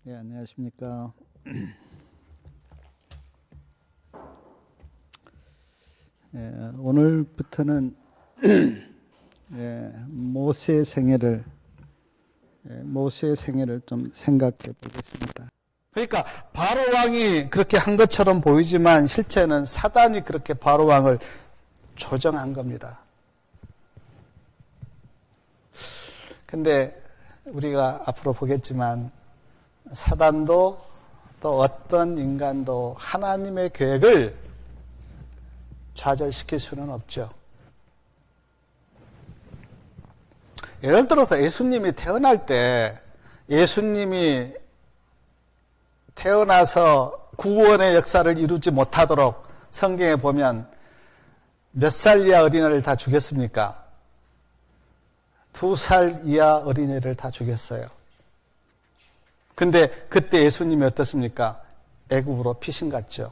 네, 안녕하십니까. 오늘부터는 모세의 생애를 좀 생각해 보겠습니다. 그러니까 바로 왕이 그렇게 한 것처럼 보이지만 실제는 사단이 그렇게 바로 왕을 조정한 겁니다. 근데 우리가 앞으로 보겠지만 사단도 또 어떤 인간도 하나님의 계획을 좌절시킬 수는 없죠. 예를 들어서 예수님이 태어날 때 예수님이 태어나서 구원의 역사를 이루지 못하도록 성경에 보면 몇 살 이하 어린아이를 다 죽였습니까? 2살 이하 어린애를 다 죽였어요. 근데 그때 예수님이 어떻습니까? 애굽으로 피신갔죠.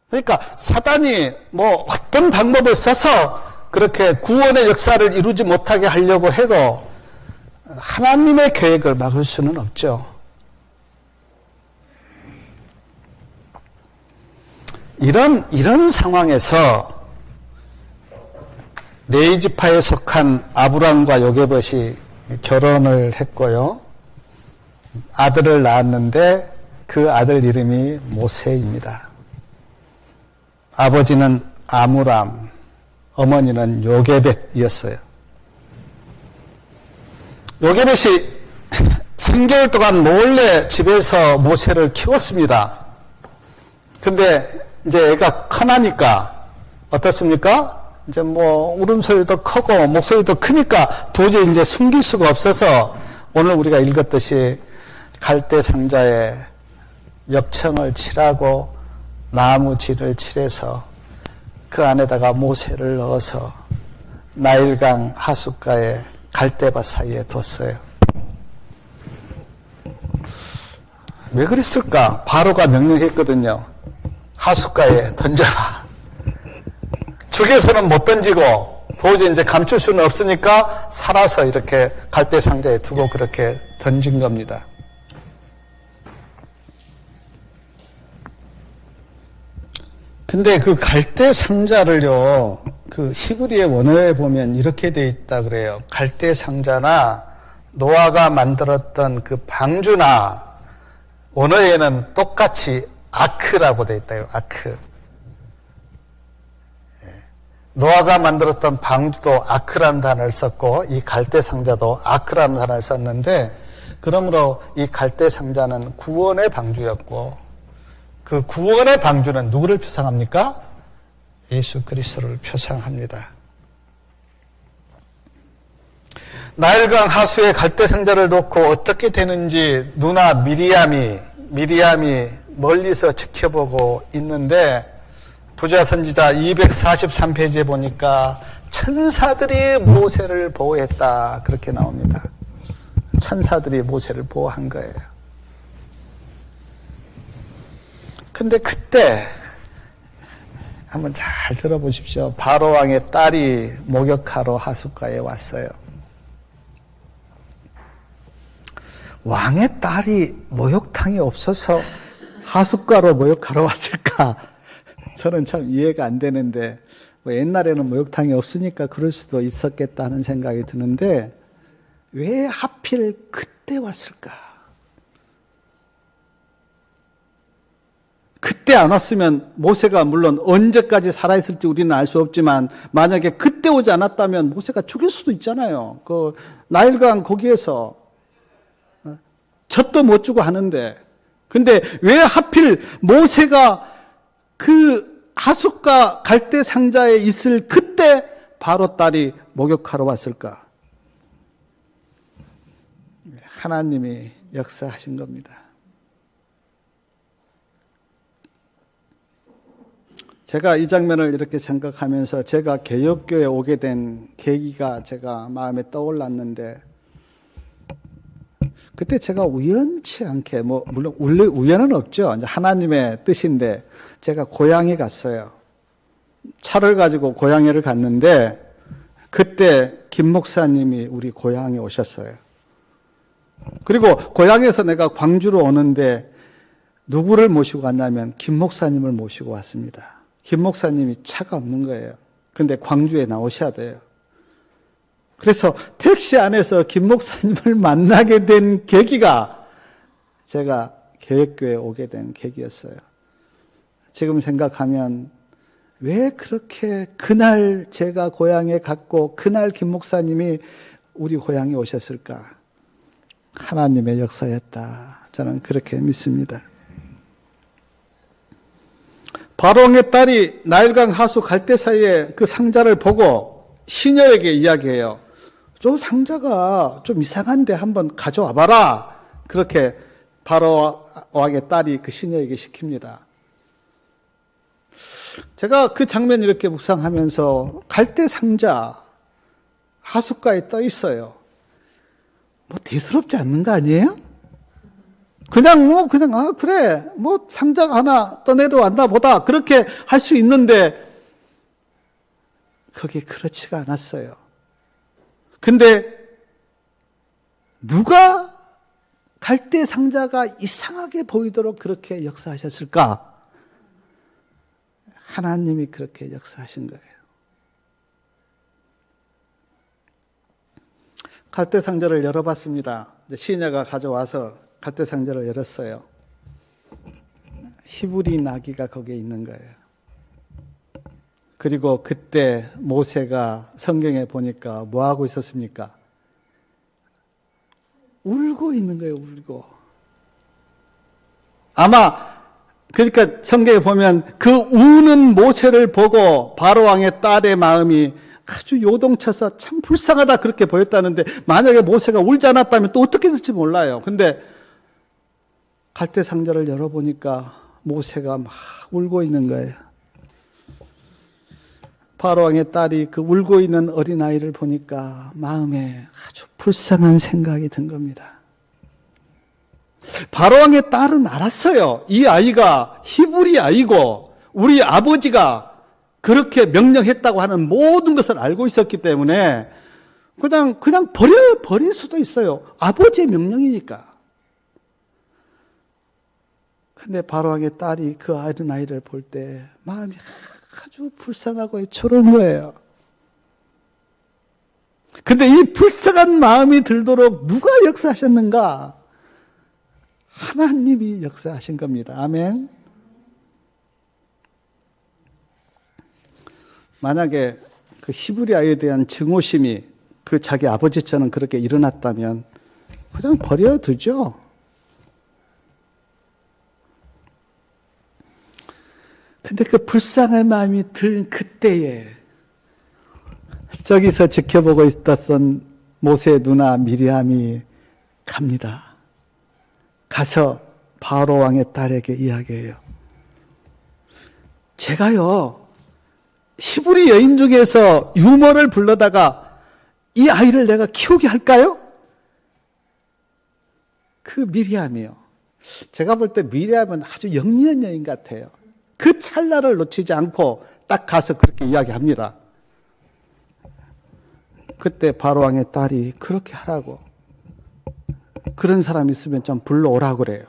그러니까 사단이 뭐 어떤 방법을 써서 그렇게 구원의 역사를 이루지 못하게 하려고 해도 하나님의 계획을 막을 수는 없죠. 이런 상황에서 레위지파에 속한 아브람과 요게벳이 결혼을 했고요. 아들을 낳았는데 그 아들 이름이 모세입니다. 아버지는 아므람, 어머니는 요게벳이었어요. 요게벳이 3개월 동안 몰래 집에서 모세를 키웠습니다. 근데 이제 애가 커나니까 어떻습니까? 이제 뭐 울음소리도 크고 목소리도 크니까 도저히 이제 숨길 수가 없어서 오늘 우리가 읽었듯이 갈대 상자에 역청을 칠하고 나무 질을 칠해서 그 안에다가 모세를 넣어서 나일강 하숫가에 갈대밭 사이에 뒀어요. 왜 그랬을까? 바로가 명령했거든요. 하숫가에 던져라. 죽여서는 못 던지고 도저히 이제 감출 수는 없으니까 살아서 이렇게 갈대 상자에 두고 그렇게 던진 겁니다. 근데 그 갈대 상자를요, 그 히브리의 원어에 보면 이렇게 돼 있다 그래요. 갈대 상자나 노아가 만들었던 그 방주나 원어에는 똑같이 아크라고 돼 있다요. 아크. 노아가 만들었던 방주도 아크라는 단어를 썼고 이 갈대 상자도 아크라는 단어를 썼는데 그러므로 이 갈대 상자는 구원의 방주였고 그 구원의 방주는 누구를 표상합니까? 예수 그리스도를 표상합니다. 나일강 하수에 갈대 상자를 놓고 어떻게 되는지 누나 미리암이 멀리서 지켜보고 있는데 부자 선지자 243페이지에 보니까 천사들이 모세를 보호했다 그렇게 나옵니다. 천사들이 모세를 보호한 거예요. 근데 그때 한번 잘 들어보십시오. 바로 왕의 딸이 목욕하러 하숫가에 왔어요. 왕의 딸이 목욕탕이 없어서 하숫가로 목욕하러 왔을까? 저는 참 이해가 안 되는데 뭐 옛날에는 목욕탕이 없으니까 그럴 수도 있었겠다 하는 생각이 드는데 왜 하필 그때 왔을까? 그때 안 왔으면 모세가 물론 언제까지 살아있을지 우리는 알 수 없지만 만약에 그때 오지 않았다면 모세가 죽일 수도 있잖아요. 그 나일강 거기에서 젖도 못 주고 하는데 근데 왜 하필 모세가 그 하숫가 갈대 상자에 있을 그때 바로 딸이 목욕하러 왔을까? 하나님이 역사하신 겁니다. 제가 이 장면을 이렇게 생각하면서 제가 개혁교회에 오게 된 계기가 제가 마음에 떠올랐는데 그때 제가 우연치 않게 물론 우연은 없죠. 하나님의 뜻인데 제가 고향에 갔어요. 차를 가지고 고향에를 갔는데 그때 김 목사님이 우리 고향에 오셨어요. 그리고 고향에서 내가 광주로 오는데 누구를 모시고 왔냐면 김 목사님을 모시고 왔습니다. 김 목사님이 차가 없는 거예요. 근데 광주에 나오셔야 돼요. 그래서 택시 안에서 김 목사님을 만나게 된 계기가 제가 계획교회에 오게 된 계기였어요. 지금 생각하면 왜 그렇게 그날 제가 고향에 갔고 그날 김 목사님이 우리 고향에 오셨을까? 하나님의 역사였다. 저는 그렇게 믿습니다. 바로왕의 딸이 나일강 하수 갈대 사이에 그 상자를 보고 시녀에게 이야기해요. 저 상자가 좀 이상한데 한번 가져와 봐라. 그렇게 바로왕의 딸이 그 시녀에게 시킵니다. 제가 그 장면 이렇게 묵상하면서 갈대 상자 하숫가에 떠 있어요. 뭐 대수롭지 않는 거 아니에요? 그냥 그래 상자가 하나 떠내려왔나 보다 그렇게 할 수 있는데 그게 그렇지가 않았어요. 근데 누가 갈대 상자가 이상하게 보이도록 그렇게 역사하셨을까? 하나님이 그렇게 역사하신 거예요. 갈대 상자를 열어봤습니다. 시녀가 가져와서 갈대 상자를 열었어요. 히브리 나귀가 거기에 있는 거예요. 그리고 그때 모세가 성경에 보니까 뭐 하고 있었습니까? 울고 있는 거예요, 울고. 아마 그러니까 성경에 보면 그 우는 모세를 보고 바로왕의 딸의 마음이 아주 요동쳐서 참 불쌍하다 그렇게 보였다는데 만약에 모세가 울지 않았다면 또 어떻게 될지 몰라요. 근데 갈대 상자를 열어보니까 모세가 막 울고 있는 거예요. 바로왕의 딸이 그 울고 있는 어린아이를 보니까 마음에 아주 불쌍한 생각이 든 겁니다. 바로왕의 딸은 알았어요. 이 아이가 히브리 아이고 우리 아버지가 그렇게 명령했다고 하는 모든 것을 알고 있었기 때문에 그냥 버릴 수도 있어요. 아버지의 명령이니까. 근데 바로왕의 딸이 그 어린아이를 볼 때 마음이 아주 불쌍하고 애처로운 거예요. 근데 이 불쌍한 마음이 들도록 누가 역사하셨는가? 하나님이 역사하신 겁니다. 아멘. 만약에 그 히브리 아이에 대한 증오심이 그 자기 아버지처럼 그렇게 일어났다면 그냥 버려두죠. 근데 그 불쌍한 마음이 든 그때에 저기서 지켜보고 있었던 모세의 누나 미리암이 갑니다. 가서 바로 왕의 딸에게 이야기해요. 제가요, 히브리 여인 중에서 유모를 불러다가 이 아이를 내가 키우게 할까요? 그 미리암이요. 제가 볼 때 미리암은 아주 영리한 여인 같아요. 그 찰나를 놓치지 않고 딱 가서 그렇게 이야기합니다. 그때 바로왕의 딸이 그렇게 하라고. 그런 사람 있으면 좀 불러오라고 그래요.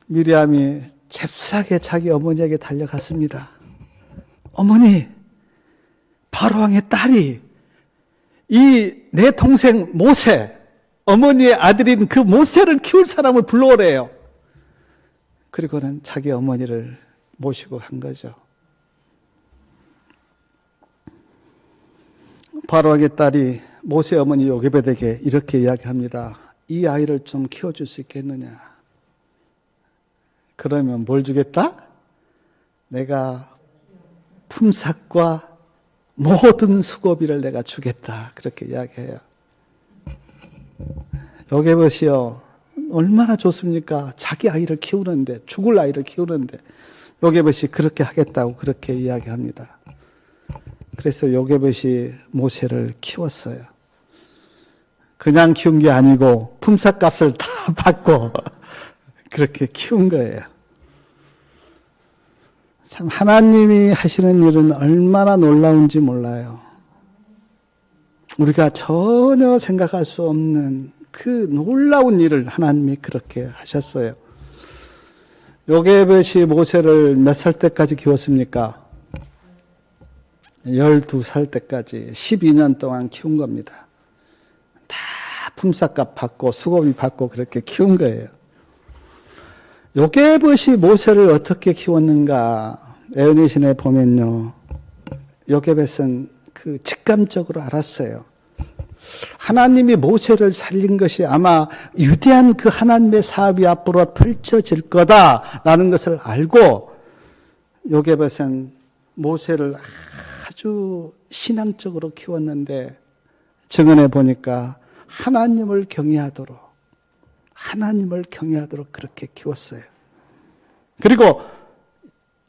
미리암이 잽싸게 자기 어머니에게 달려갔습니다. 어머니, 바로왕의 딸이 이 내 동생 모세, 어머니의 아들인 그 모세를 키울 사람을 불러오래요. 그리고는 자기 어머니를 모시고 간 거죠. 바로왕의 딸이 모세 어머니 요게벳에게 이렇게 이야기합니다. 이 아이를 좀 키워줄 수 있겠느냐? 그러면 뭘 주겠다? 내가 품삯과 모든 수고비를 내가 주겠다. 그렇게 이야기해요. 요게벳이요. 얼마나 좋습니까? 자기 아이를 키우는데, 죽을 아이를 키우는데 요게벳이 그렇게 하겠다고 그렇게 이야기합니다. 그래서 요게벳이 모세를 키웠어요. 그냥 키운 게 아니고 품삯값을 다 받고 그렇게 키운 거예요. 참 하나님이 하시는 일은 얼마나 놀라운지 몰라요. 우리가 전혀 생각할 수 없는 그 놀라운 일을 하나님이 그렇게 하셨어요. 요게벳이 모세를 몇 살 때까지 키웠습니까? 12살 때까지 12년 동안 키운 겁니다. 다 품삯값 받고 수고비 받고 그렇게 키운 거예요. 요게벳이 모세를 어떻게 키웠는가? 에어니신에 보면요. 요게벳은 그 직감적으로 알았어요. 하나님이 모세를 살린 것이 아마 위대한 그 하나님의 사업이 앞으로 펼쳐질 거다라는 것을 알고 요게벳은 모세를 아주 신앙적으로 키웠는데 증언해 보니까 하나님을 경외하도록 그렇게 키웠어요. 그리고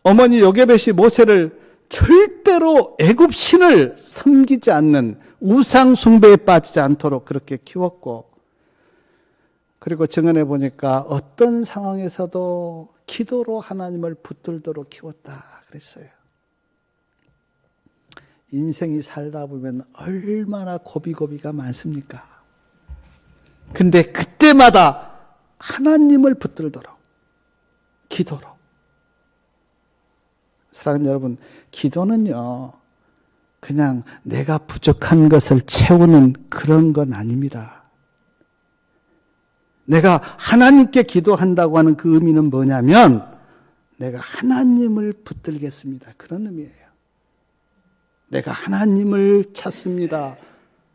어머니 요게벳이 모세를 절대로 애굽 신을 섬기지 않는 우상 숭배에 빠지지 않도록 그렇게 키웠고, 그리고 증언해 보니까 어떤 상황에서도 기도로 하나님을 붙들도록 키웠다 그랬어요. 인생이 살다 보면 얼마나 고비고비가 많습니까? 근데 그때마다 하나님을 붙들도록 기도로. 사랑하는 여러분, 기도는요, 그냥 내가 부족한 것을 채우는 그런 건 아닙니다. 내가 하나님께 기도한다고 하는 그 의미는 뭐냐면 내가 하나님을 붙들겠습니다. 그런 의미예요. 내가 하나님을 찾습니다.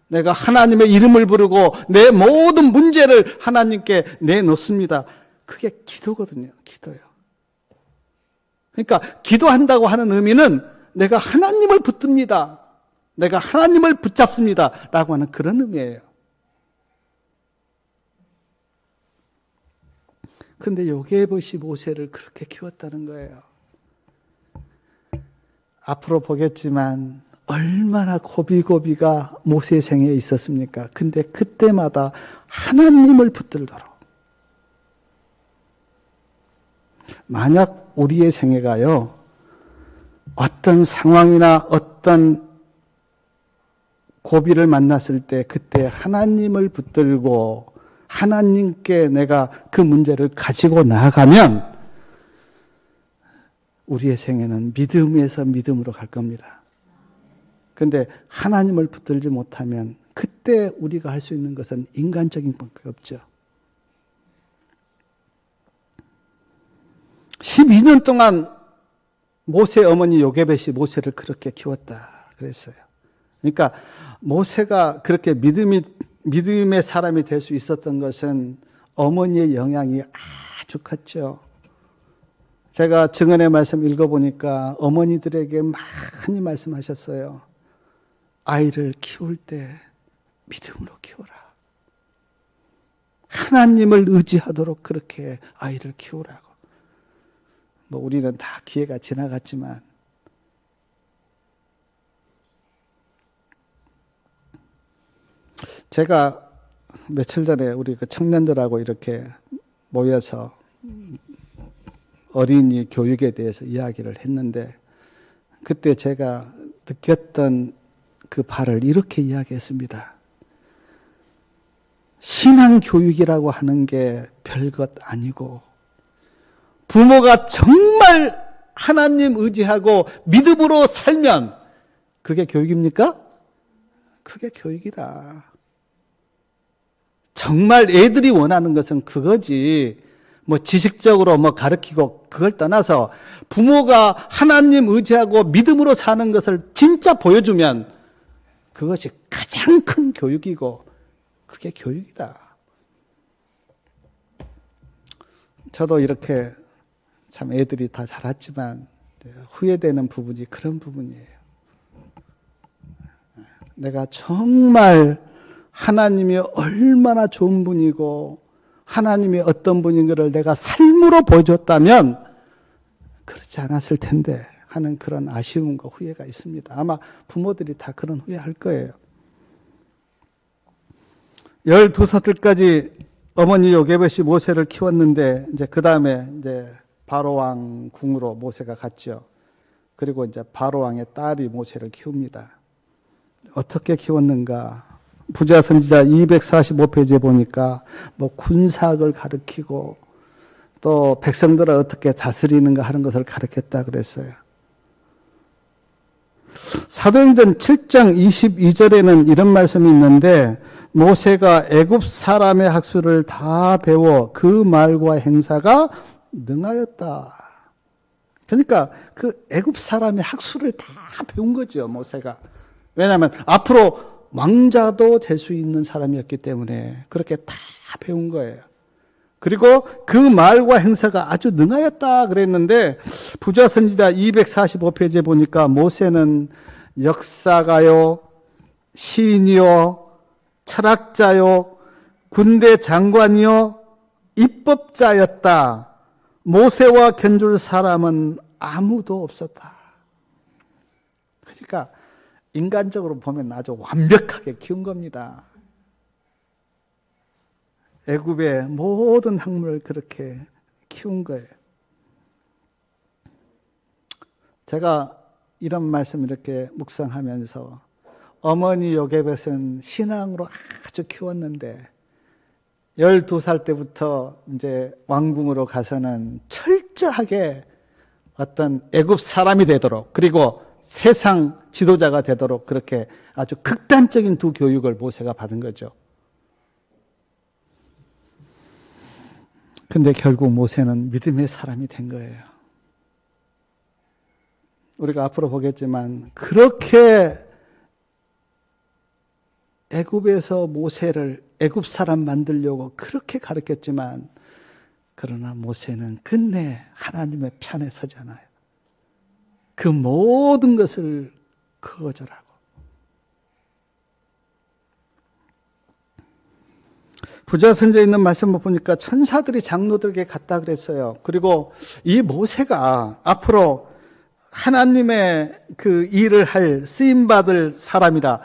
내가 하나님의 이름을 부르고 내 모든 문제를 하나님께 내놓습니다. 그게 기도거든요. 기도요. 그러니까 기도한다고 하는 의미는 내가 하나님을 붙듭니다. 내가 하나님을 붙잡습니다. 라고 하는 그런 의미예요. 근데 요게벳이 모세를 그렇게 키웠다는 거예요. 앞으로 보겠지만 얼마나 고비고비가 모세의 생애에 있었습니까? 근데 그때마다 하나님을 붙들도록. 만약 우리의 생애가요, 어떤 상황이나 어떤 고비를 만났을 때 그때 하나님을 붙들고 하나님께 내가 그 문제를 가지고 나아가면 우리의 생애는 믿음에서 믿음으로 갈 겁니다. 그런데 하나님을 붙들지 못하면 그때 우리가 할 수 있는 것은 인간적인 것밖에 없죠. 12년 동안 모세 어머니 요게벳이 모세를 그렇게 키웠다 그랬어요. 그러니까 모세가 그렇게 믿음의 사람이 될 수 있었던 것은 어머니의 영향이 아주 컸죠. 제가 증언의 말씀 읽어보니까 어머니들에게 많이 말씀하셨어요. 아이를 키울 때 믿음으로 키워라. 하나님을 의지하도록 그렇게 아이를 키우라고. 뭐 우리는 다 기회가 지나갔지만 제가 며칠 전에 우리 그 청년들하고 이렇게 모여서 어린이 교육에 대해서 이야기를 했는데 그때 제가 느꼈던 그 바를 이렇게 이야기했습니다. 신앙교육이라고 하는 게 별것 아니고 부모가 정말 하나님 의지하고 믿음으로 살면 그게 교육입니까? 그게 교육이다. 정말 애들이 원하는 것은 그거지. 뭐 지식적으로 뭐 가르치고 그걸 떠나서 부모가 하나님 의지하고 믿음으로 사는 것을 진짜 보여주면 그것이 가장 큰 교육이고 그게 교육이다. 저도 이렇게 참 애들이 다 자랐지만 후회되는 부분이 그런 부분이에요. 내가 정말 하나님이 얼마나 좋은 분이고 하나님이 어떤 분인 것을 내가 삶으로 보여줬다면 그렇지 않았을 텐데 하는 그런 아쉬움과 후회가 있습니다. 아마 부모들이 다 그런 후회할 거예요. 12살까지 어머니 요게벳이 모세를 키웠는데 이제 그 다음에 이제 바로 왕 궁으로 모세가 갔죠. 그리고 이제 바로 왕의 딸이 모세를 키웁니다. 어떻게 키웠는가? 부자 선지자 245페이지에 보니까 뭐 군사학을 가르치고 또 백성들을 어떻게 다스리는가 하는 것을 가르쳤다 그랬어요. 사도행전 7장 22절에는 이런 말씀이 있는데 모세가 애굽 사람의 학술을 다 배워 그 말과 행사가 능하였다. 그러니까 그 애굽 사람의 학술을 다 배운 거죠, 모세가. 왜냐하면 앞으로 왕자도 될 수 있는 사람이었기 때문에 그렇게 다 배운 거예요. 그리고 그 말과 행사가 아주 능하였다 그랬는데 부자 선지자 245페이지에 보니까 모세는 역사가요, 시인이요, 철학자요, 군대 장관이요, 입법자였다. 모세와 견줄 사람은 아무도 없었다. 그러니까 인간적으로 보면 아주 완벽하게 키운 겁니다. 애굽의 모든 학문을 그렇게 키운 거예요. 제가 이런 말씀 이렇게 묵상하면서 어머니 요셉은 신앙으로 아주 키웠는데 12살 때부터 이제 왕궁으로 가서는 철저하게 어떤 애굽 사람이 되도록 그리고 세상 지도자가 되도록 그렇게 아주 극단적인 두 교육을 모세가 받은 거죠. 근데 결국 모세는 믿음의 사람이 된 거예요. 우리가 앞으로 보겠지만 그렇게 애굽에서 모세를 애굽 사람 만들려고 그렇게 가르쳤지만 그러나 모세는 끝내 하나님의 편에 서잖아요. 그 모든 것을 거절하고. 부자 선지에 있는 말씀을 보니까 천사들이 장로들에게 갔다 그랬어요. 그리고 이 모세가 앞으로 하나님의 그 일을 할 쓰임받을 사람이라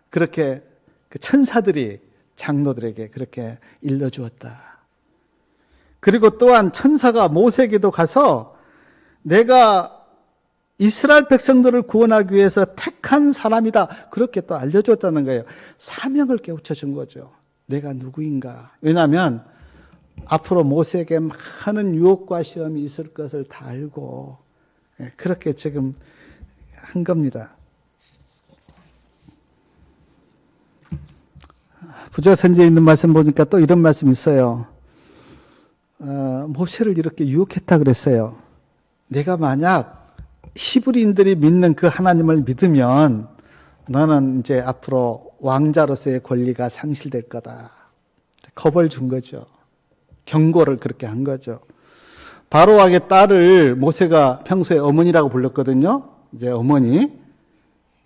그렇게 그 천사들이 장로들에게 그렇게 일러주었다. 그리고 또한 천사가 모세에게도 가서 내가 이스라엘 백성들을 구원하기 위해서 택한 사람이다. 그렇게 또 알려줬다는 거예요. 사명을 깨우쳐준 거죠. 내가 누구인가. 왜냐하면 앞으로 모세에게 많은 유혹과 시험이 있을 것을 다 알고 그렇게 지금 한 겁니다. 부자 선지에 있는 말씀 보니까 또 이런 말씀이 있어요. 모세를 이렇게 유혹했다 그랬어요. 내가 만약 히브리인들이 믿는 그 하나님을 믿으면 너는 이제 앞으로 왕자로서의 권리가 상실될 거다. 겁을 준 거죠. 경고를 그렇게 한 거죠. 바로 왕의 딸을 모세가 평소에 어머니라고 불렀거든요. 이제 어머니.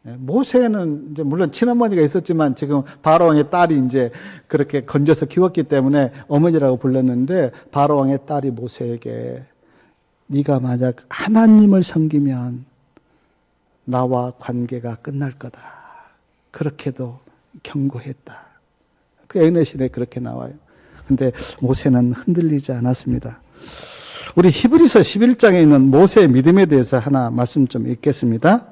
모세는 이제 물론 친어머니가 있었지만 지금 바로 왕의 딸이 이제 그렇게 건져서 키웠기 때문에 어머니라고 불렀는데 바로 왕의 딸이 모세에게 네가 만약 하나님을 섬기면 나와 관계가 끝날 거다. 그렇게도 경고했다. 그 에너시에 그렇게 나와요. 근데 모세는 흔들리지 않았습니다. 우리 히브리서 11장에 있는 모세의 믿음에 대해서 하나 말씀 좀 읽겠습니다.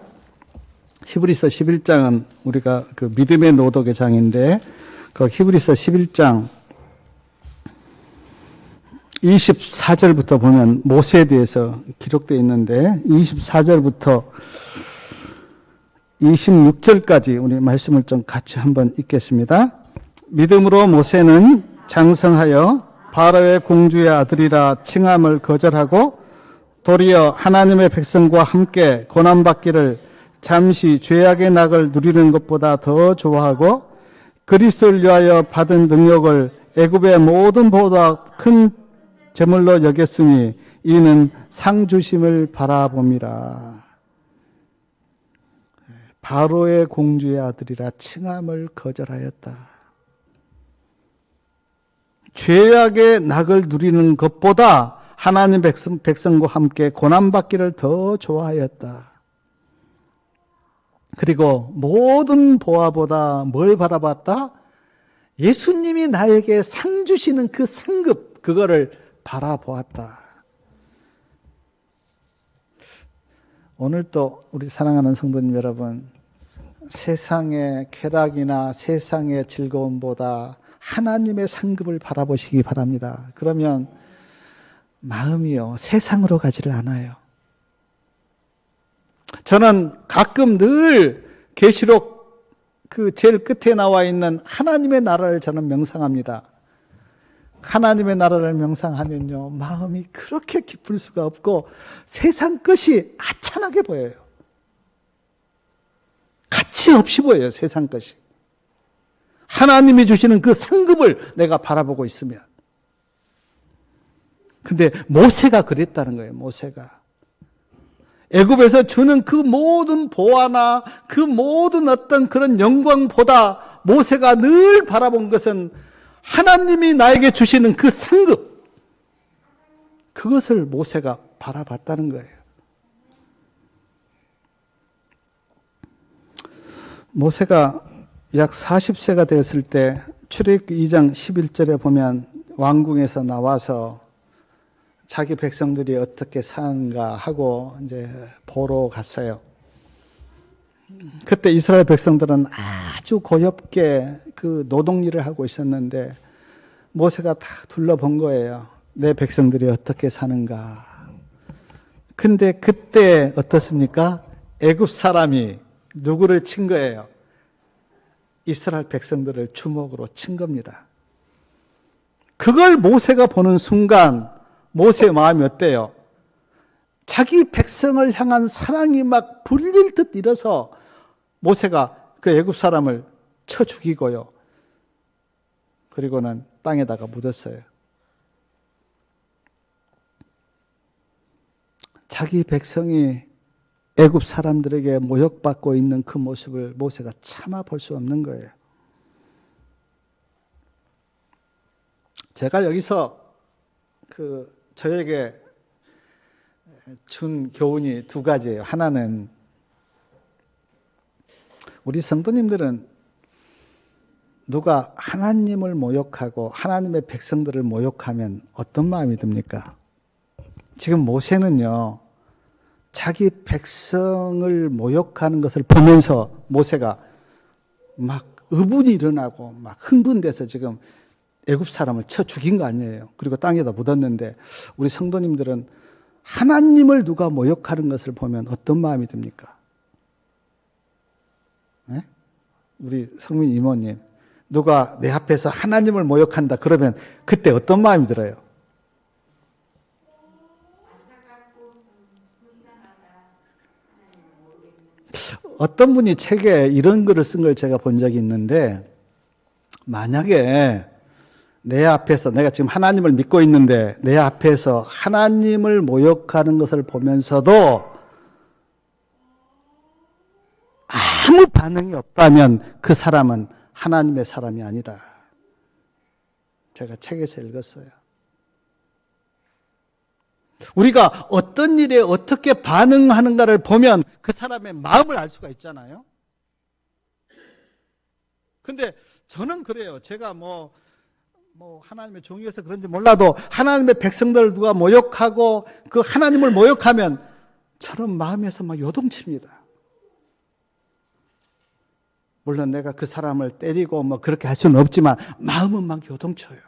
히브리서 11장은 우리가 그 믿음의 노독의 장인데 그 히브리서 11장 24절부터 보면 모세에 대해서 기록되어 있는데 24절부터 26절까지 우리 말씀을 좀 같이 한번 읽겠습니다. 믿음으로 모세는 장성하여 바로의 공주의 아들이라 칭함을 거절하고 도리어 하나님의 백성과 함께 고난받기를 잠시 죄악의 낙을 누리는 것보다 더 좋아하고 그리스도를 위하여 받은 능력을 애굽의 모든 보다 큰 제물로 여겼으니 이는 상 주심을 바라봅니다. 바로의 공주의 아들이라 칭함을 거절하였다. 죄악의 낙을 누리는 것보다 하나님 백성과 함께 고난받기를 더 좋아하였다. 그리고 모든 보화보다 뭘 바라봤다? 예수님이 나에게 상 주시는 그 상급, 그거를 바라보았다. 오늘 또 우리 사랑하는 성도님 여러분, 세상의 쾌락이나 세상의 즐거움보다 하나님의 상급을 바라보시기 바랍니다. 그러면 마음이요, 세상으로 가지를 않아요. 저는 가끔 늘 계시록 그 제일 끝에 나와 있는 하나님의 나라를 저는 명상합니다. 하나님의 나라를 명상하면요, 마음이 그렇게 기쁠 수가 없고 세상 것이 하찮하게 보여요. 가치 없이 보여요, 세상 것이. 하나님이 주시는 그 상급을 내가 바라보고 있으면. 근데 모세가 그랬다는 거예요, 모세가. 애굽에서 주는 그 모든 보화나 그 모든 어떤 그런 영광보다 모세가 늘 바라본 것은 하나님이 나에게 주시는 그 상급, 그것을 모세가 바라봤다는 거예요. 모세가 약 40세가 되었을 때 출애굽기 2장 11절에 보면 왕궁에서 나와서 자기 백성들이 어떻게 사는가 하고 이제 보러 갔어요. 그때 이스라엘 백성들은 아주 고엽게 그 노동일을 하고 있었는데 모세가 다 둘러본 거예요. 내 백성들이 어떻게 사는가. 근데 그때 어떻습니까? 애굽 사람이 누구를 친 거예요? 이스라엘 백성들을 주먹으로 친 겁니다. 그걸 모세가 보는 순간 모세의 마음이 어때요? 자기 백성을 향한 사랑이 막 불릴 듯 일어서 모세가 그 애굽 사람을 쳐 죽이고요. 그리고는 땅에다가 묻었어요. 자기 백성이 애굽 사람들에게 모욕받고 있는 그 모습을 모세가 참아 볼 수 없는 거예요. 제가 여기서 저에게 준 교훈이 두 가지예요. 하나는 우리 성도님들은 누가 하나님을 모욕하고 하나님의 백성들을 모욕하면 어떤 마음이 듭니까? 지금 모세는요, 자기 백성을 모욕하는 것을 보면서 모세가 막 의분이 일어나고 막 흥분돼서 지금 애굽 사람을 쳐 죽인 거 아니에요. 그리고 땅에다 묻었는데 우리 성도님들은 하나님을 누가 모욕하는 것을 보면 어떤 마음이 듭니까? 네? 우리 성민 이모님, 누가 내 앞에서 하나님을 모욕한다 그러면 그때 어떤 마음이 들어요? 어떤 분이 책에 이런 글을 쓴 걸 제가 본 적이 있는데, 만약에 내 앞에서 내가 지금 하나님을 믿고 있는데 내 앞에서 하나님을 모욕하는 것을 보면서도 아무 반응이 없다면 그 사람은 하나님의 사람이 아니다. 제가 책에서 읽었어요. 우리가 어떤 일에 어떻게 반응하는가를 보면 그 사람의 마음을 알 수가 있잖아요. 근데 저는 그래요. 제가 뭐 하나님의 종이어서 그런지 몰라도 하나님의 백성들을 누가 모욕하고 그 하나님을 모욕하면 저는 마음에서 막 요동칩니다. 물론 내가 그 사람을 때리고 뭐 그렇게 할 수는 없지만 마음은 막 요동쳐요.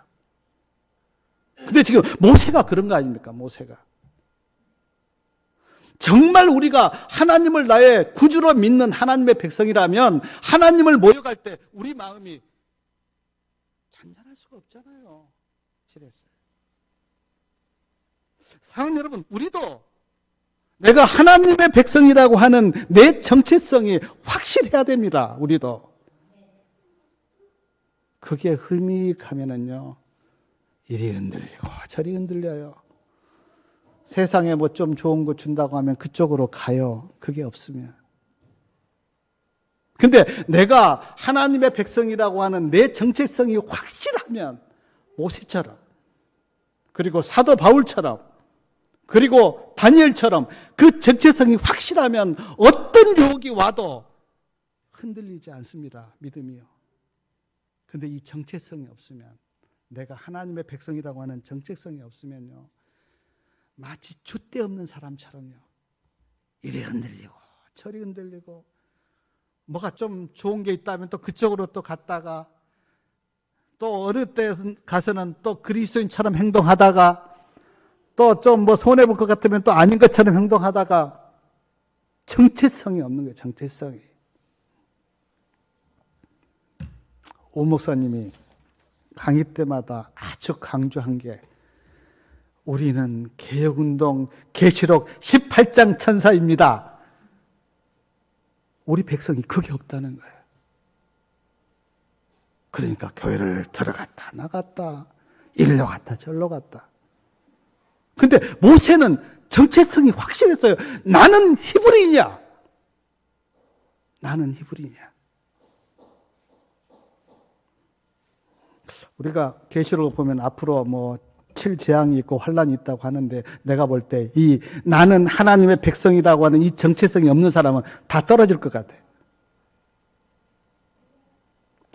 근데 지금 모세가 그런 거 아닙니까? 모세가. 정말 우리가 하나님을 나의 구주로 믿는 하나님의 백성이라면 하나님을 모욕할 때 우리 마음이 잔잔할 수가 없잖아요. 실했어요. 사랑하는 여러분, 우리도 내가 하나님의 백성이라고 하는 내 정체성이 확실해야 됩니다. 우리도. 그게 흠이 가면은요, 이리 흔들리고 저리 흔들려요. 세상에 뭐 좀 좋은 거 준다고 하면 그쪽으로 가요. 그게 없으면. 근데 내가 하나님의 백성이라고 하는 내 정체성이 확실하면 모세처럼, 그리고 사도 바울처럼, 그리고 다니엘처럼 그 정체성이 확실하면 어떤 유혹이 와도 흔들리지 않습니다. 믿음이요. 근데 이 정체성이 없으면, 내가 하나님의 백성이라고 하는 정체성이 없으면요, 마치 줏대 없는 사람처럼요, 이리 흔들리고 저리 흔들리고 뭐가 좀 좋은 게 있다면 또 그쪽으로 또 갔다가 또 어느 때 가서는 또 그리스도인처럼 행동하다가 또 좀 뭐 손해볼 것 같으면 또 아닌 것처럼 행동하다가 정체성이 없는 거예요. 정체성이. 오 목사님이 강의 때마다 아주 강조한 게 우리는 개혁운동 계시록 18장 천사입니다. 우리 백성이 그게 없다는 거예요. 그러니까 교회를 들어갔다 나갔다 일로 갔다 절로 갔다. 근데 모세는 정체성이 확실했어요. 나는 히브리인이야. 나는 히브리인이야. 우리가 계시록을 보면 앞으로 뭐 7재앙이 있고 환란이 있다고 하는데 내가 볼 때 이 나는 하나님의 백성이라고 하는 이 정체성이 없는 사람은 다 떨어질 것 같아요.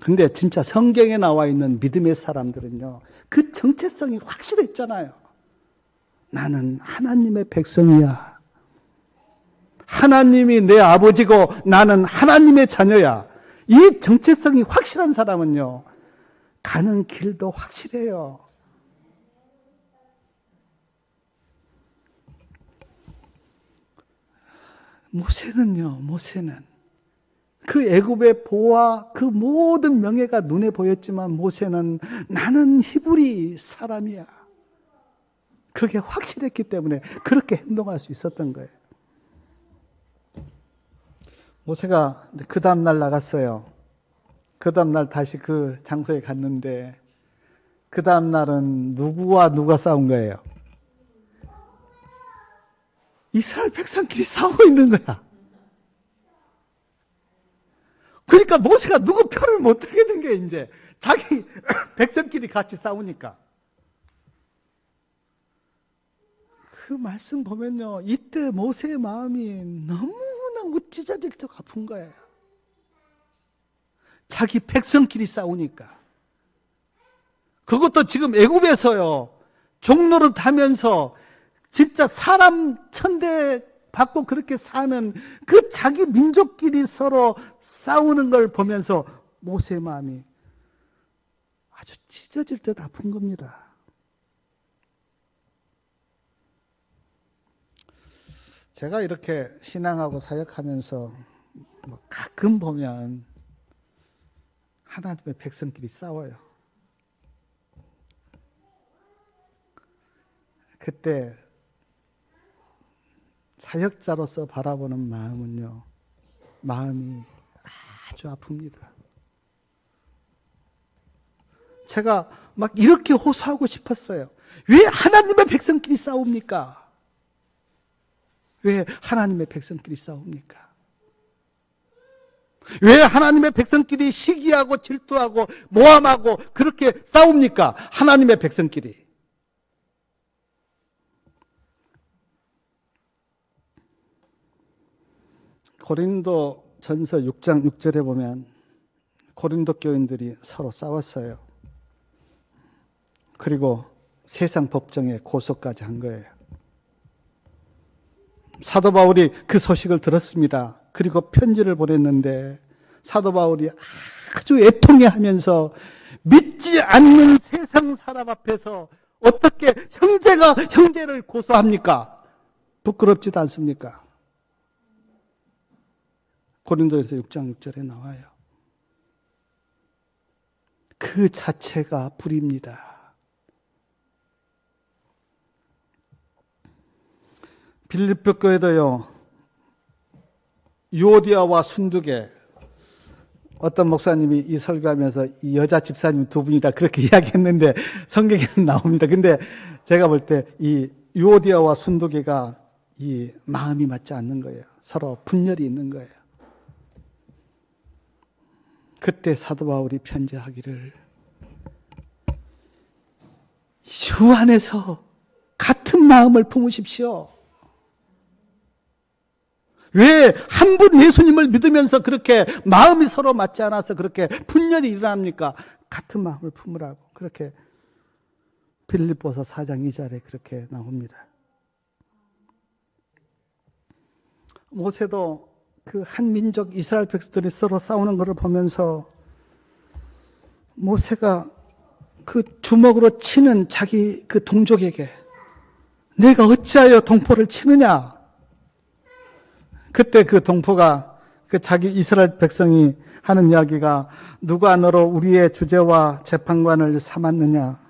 근데 진짜 성경에 나와 있는 믿음의 사람들은요, 그 정체성이 확실했잖아요. 나는 하나님의 백성이야. 하나님이 내 아버지고 나는 하나님의 자녀야. 이 정체성이 확실한 사람은요, 가는 길도 확실해요. 모세는 그 애굽의 보화 그 모든 명예가 눈에 보였지만 모세는 나는 히브리 사람이야. 그게 확실했기 때문에 그렇게 행동할 수 있었던 거예요. 모세가 그 다음날 나갔어요. 그 다음날 다시 그 장소에 갔는데 그 다음날은 누구와 누가 싸운 거예요? 이스라엘 백성끼리 싸우고 있는 거야. 그러니까 모세가 누구 편을 못 들게 된 게 이제 자기 백성끼리 같이 싸우니까. 그 말씀 보면요, 이때 모세의 마음이 너무나 찢어질적 아픈 거예요. 자기 백성끼리 싸우니까. 그것도 지금 애굽에서요, 종로를 타면서 진짜 사람 천대 받고 그렇게 사는 그 자기 민족끼리 서로 싸우는 걸 보면서 모세의 마음이 아주 찢어질 듯 아픈 겁니다. 제가 이렇게 신앙하고 사역하면서 가끔 보면 하나님의 백성끼리 싸워요. 그때 사역자로서 바라보는 마음은요, 마음이 아주 아픕니다. 제가 막 이렇게 호소하고 싶었어요. 왜 하나님의 백성끼리 싸웁니까? 왜 하나님의 백성끼리 싸웁니까? 왜 하나님의 백성끼리 시기하고 질투하고 모함하고 그렇게 싸웁니까? 하나님의 백성끼리. 고린도 전서 6장 6절에 보면 고린도 교인들이 서로 싸웠어요. 그리고 세상 법정에 고소까지 한 거예요. 사도 바울이 그 소식을 들었습니다. 그리고 편지를 보냈는데 사도 바울이 아주 애통해하면서 믿지 않는 세상 사람 앞에서 어떻게 형제가 형제를 고소합니까? 부끄럽지도 않습니까? 고린도에서 6장 6절에 나와요. 그 자체가 불입니다. 빌립보 교회도요, 유오디아와 순두계, 어떤 목사님이 이 설교하면서 이 여자 집사님 두 분이라 그렇게 이야기했는데 성경에는 나옵니다. 근데 제가 볼 때 이 유오디아와 순두계가 이 마음이 맞지 않는 거예요. 서로 분열이 있는 거예요. 그때 사도 바울이 편지하기를 주 안에서 같은 마음을 품으십시오. 왜 한 분 예수님을 믿으면서 그렇게 마음이 서로 맞지 않아서 그렇게 분열이 일어납니까? 같은 마음을 품으라고 그렇게 빌립보서 4장 2절에 그렇게 나옵니다. 모세도 그 그 한 민족 이스라엘 백성들이 서로 싸우는 것을 보면서 모세가 그 주먹으로 치는 자기 그 동족에게 내가 어찌하여 동포를 치느냐? 그때 그 동포가 그 자기 이스라엘 백성이 하는 이야기가 누가 너로 우리의 주제와 재판관을 삼았느냐?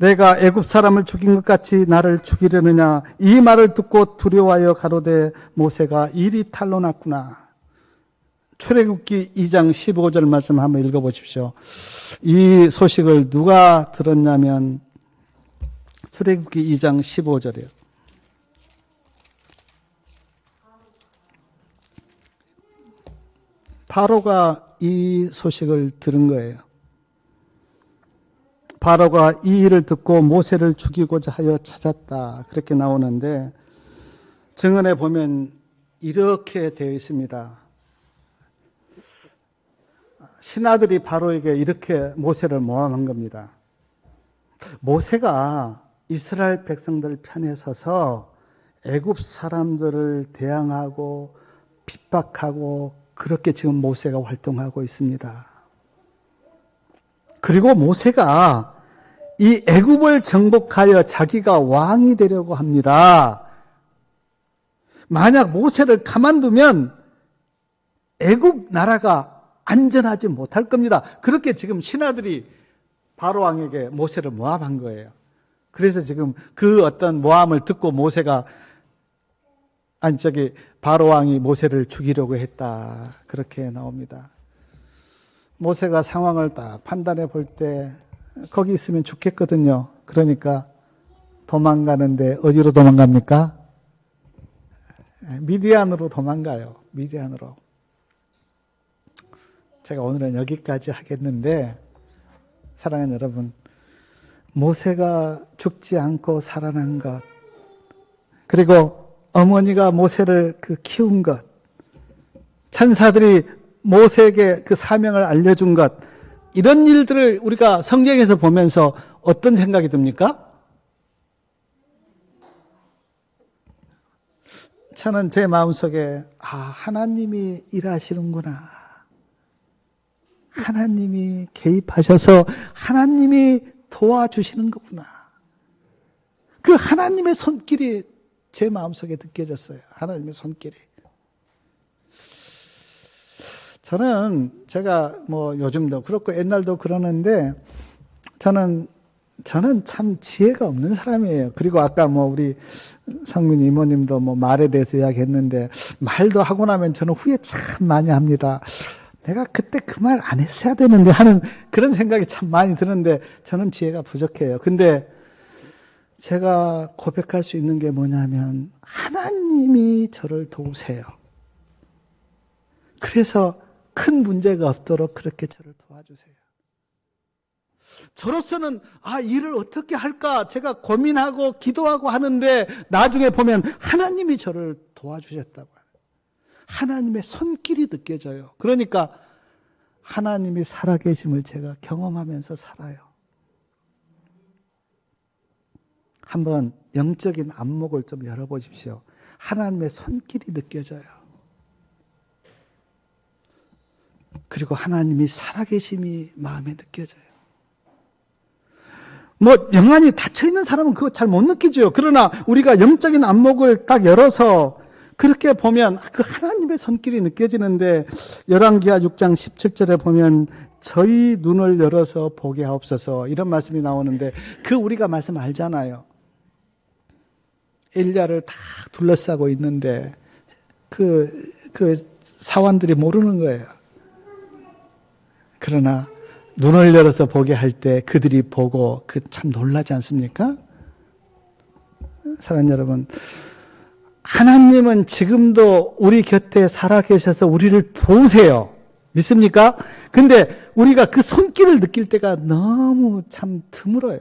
내가 애굽 사람을 죽인 것 같이 나를 죽이려느냐? 이 말을 듣고 두려워하여 가로되 모세가 이리 탄로났구나. 출애굽기 2장 15절 말씀 한번 읽어보십시오. 이 소식을 누가 들었냐면 출애굽기 2장 15절이에요. 바로가 이 소식을 들은 거예요. 바로가 이 일을 듣고 모세를 죽이고자 하여 찾았다. 그렇게 나오는데 증언에 보면 이렇게 되어 있습니다. 신하들이 바로에게 이렇게 모세를 모함한 겁니다. 모세가 이스라엘 백성들 편에 서서 애굽 사람들을 대항하고 핍박하고 그렇게 지금 모세가 활동하고 있습니다. 그리고 모세가 이 애굽을 정복하여 자기가 왕이 되려고 합니다. 만약 모세를 가만두면 애굽 나라가 안전하지 못할 겁니다. 그렇게 지금 신하들이 바로 왕에게 모세를 모함한 거예요. 그래서 지금 그 어떤 모함을 듣고 모세가 바로 왕이 모세를 죽이려고 했다. 그렇게 나옵니다. 모세가 상황을 딱 판단해 볼 때 거기 있으면 죽겠거든요. 그러니까 도망가는데 어디로 도망갑니까? 미디안으로 도망가요. 미디안으로. 제가 오늘은 여기까지 하겠는데 사랑하는 여러분, 모세가 죽지 않고 살아난 것, 그리고 어머니가 모세를 키운 것, 천사들이 모세에게 그 사명을 알려준 것, 이런 일들을 우리가 성경에서 보면서 어떤 생각이 듭니까? 저는 제 마음속에 하나님이 일하시는구나. 하나님이 개입하셔서 하나님이 도와주시는 거구나. 그 하나님의 손길이 제 마음속에 느껴졌어요. 하나님의 손길이. 저는 제가 요즘도 그렇고 옛날도 그러는데 저는 참 지혜가 없는 사람이에요. 그리고 아까 우리 성민 이모님도 말에 대해서 이야기했는데 말도 하고 나면 저는 후회 참 많이 합니다. 내가 그때 그 말 안 했어야 되는데 하는 그런 생각이 참 많이 드는데 저는 지혜가 부족해요. 근데 제가 고백할 수 있는 게 뭐냐면 하나님이 저를 도우세요. 그래서 큰 문제가 없도록 그렇게 저를 도와주세요. 저로서는 일을 어떻게 할까 제가 고민하고 기도하고 하는데 나중에 보면 하나님이 저를 도와주셨다고 해요. 하나님의 손길이 느껴져요. 그러니까 하나님이 살아계심을 제가 경험하면서 살아요. 한번 영적인 안목을 좀 열어보십시오. 하나님의 손길이 느껴져요. 그리고 하나님이 살아계심이 마음에 느껴져요. 영안이 닫혀있는 사람은 그거 잘 못 느끼죠. 그러나 우리가 영적인 안목을 딱 열어서 그렇게 보면 그 하나님의 손길이 느껴지는데 열왕기하 6장 17절에 보면 저희 눈을 열어서 보게 하옵소서 이런 말씀이 나오는데 우리가 말씀 알잖아요. 엘리야를 다 둘러싸고 있는데 그 사원들이 모르는 거예요. 그러나 눈을 열어서 보게 할 때 그들이 보고 참 놀라지 않습니까? 사랑하는 여러분, 하나님은 지금도 우리 곁에 살아계셔서 우리를 도우세요. 믿습니까? 근데 우리가 그 손길을 느낄 때가 너무 참 드물어요.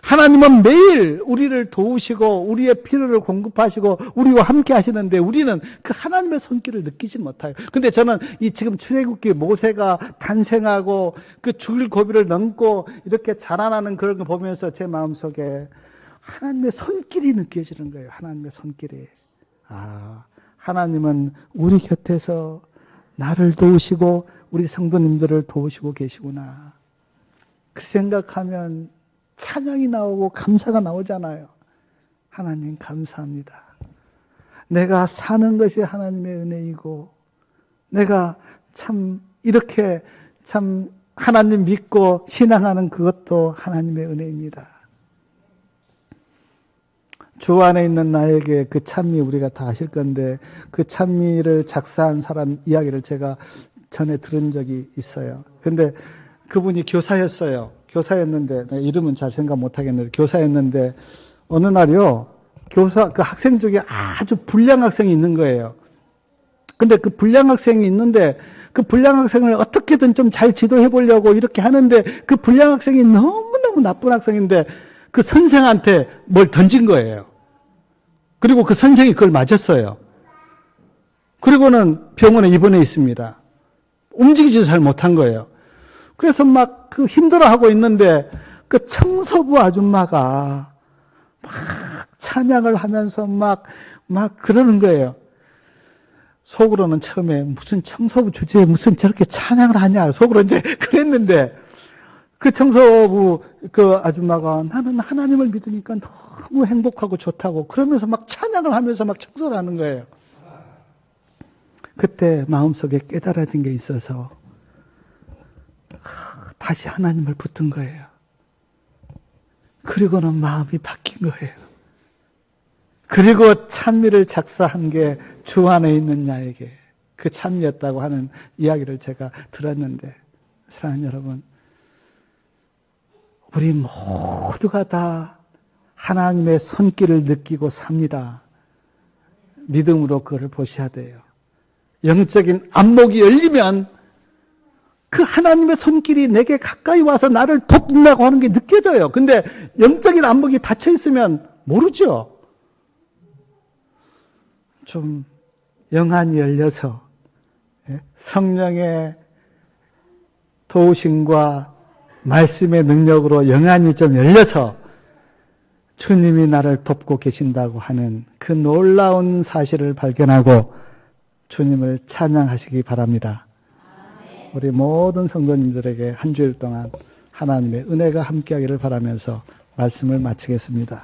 하나님은 매일 우리를 도우시고 우리의 필요를 공급하시고 우리와 함께 하시는데 우리는 그 하나님의 손길을 느끼지 못해요. 근데 저는 지금 출애굽기 모세가 탄생하고 그 죽을 고비를 넘고 이렇게 자라나는 그런 거 보면서 제 마음속에 하나님의 손길이 느껴지는 거예요. 하나님의 손길이. 하나님은 우리 곁에서 나를 도우시고 우리 성도님들을 도우시고 계시구나. 그 생각하면 찬양이 나오고 감사가 나오잖아요. 하나님 감사합니다. 내가 사는 것이 하나님의 은혜이고 내가 참 이렇게 참 하나님 믿고 신앙하는 그것도 하나님의 은혜입니다. 주 안에 있는 나에게 그 찬미 우리가 다 아실 건데 그 찬미를 작사한 사람 이야기를 제가 전에 들은 적이 있어요. 근데 그분이 교사였어요. 교사였는데 이름은 잘 생각 못 하겠는데 교사였는데 어느 날이요. 교사 그 학생 중에 아주 불량 학생이 있는 거예요. 근데 그 불량 학생이 있는데 그 불량 학생을 어떻게든 좀 잘 지도해 보려고 이렇게 하는데 그 불량 학생이 너무너무 나쁜 학생인데 그 선생한테 뭘 던진 거예요. 그리고 그 선생이 그걸 맞았어요. 그리고는 병원에 입원해 있습니다. 움직이지 잘 못한 거예요. 그래서 막 그 힘들어하고 있는데 그 청소부 아줌마가 막 찬양을 하면서 막 그러는 거예요. 속으로는 처음에 무슨 청소부 주제에 무슨 저렇게 찬양을 하냐. 속으로 이제 그랬는데 그 청소부 그 아줌마가 나는 하나님을 믿으니까 너무 행복하고 좋다고 그러면서 막 찬양을 하면서 막 청소를 하는 거예요. 그때 마음속에 깨달아진 게 있어서 다시 하나님을 붙든 거예요. 그리고는 마음이 바뀐 거예요. 그리고 찬미를 작사한 게 주 안에 있는 나에게 그 찬미였다고 하는 이야기를 제가 들었는데 사랑하는 여러분, 우리 모두가 다 하나님의 손길을 느끼고 삽니다. 믿음으로 그걸 보셔야 돼요. 영적인 안목이 열리면 그 하나님의 손길이 내게 가까이 와서 나를 돕는다고 하는 게 느껴져요. 근데 영적인 안목이 닫혀 있으면 모르죠. 좀 영안이 열려서 성령의 도우심과 말씀의 능력으로 영안이 좀 열려서 주님이 나를 돕고 계신다고 하는 그 놀라운 사실을 발견하고 주님을 찬양하시기 바랍니다. 우리 모든 성도님들에게 한 주일 동안 하나님의 은혜가 함께하기를 바라면서 말씀을 마치겠습니다.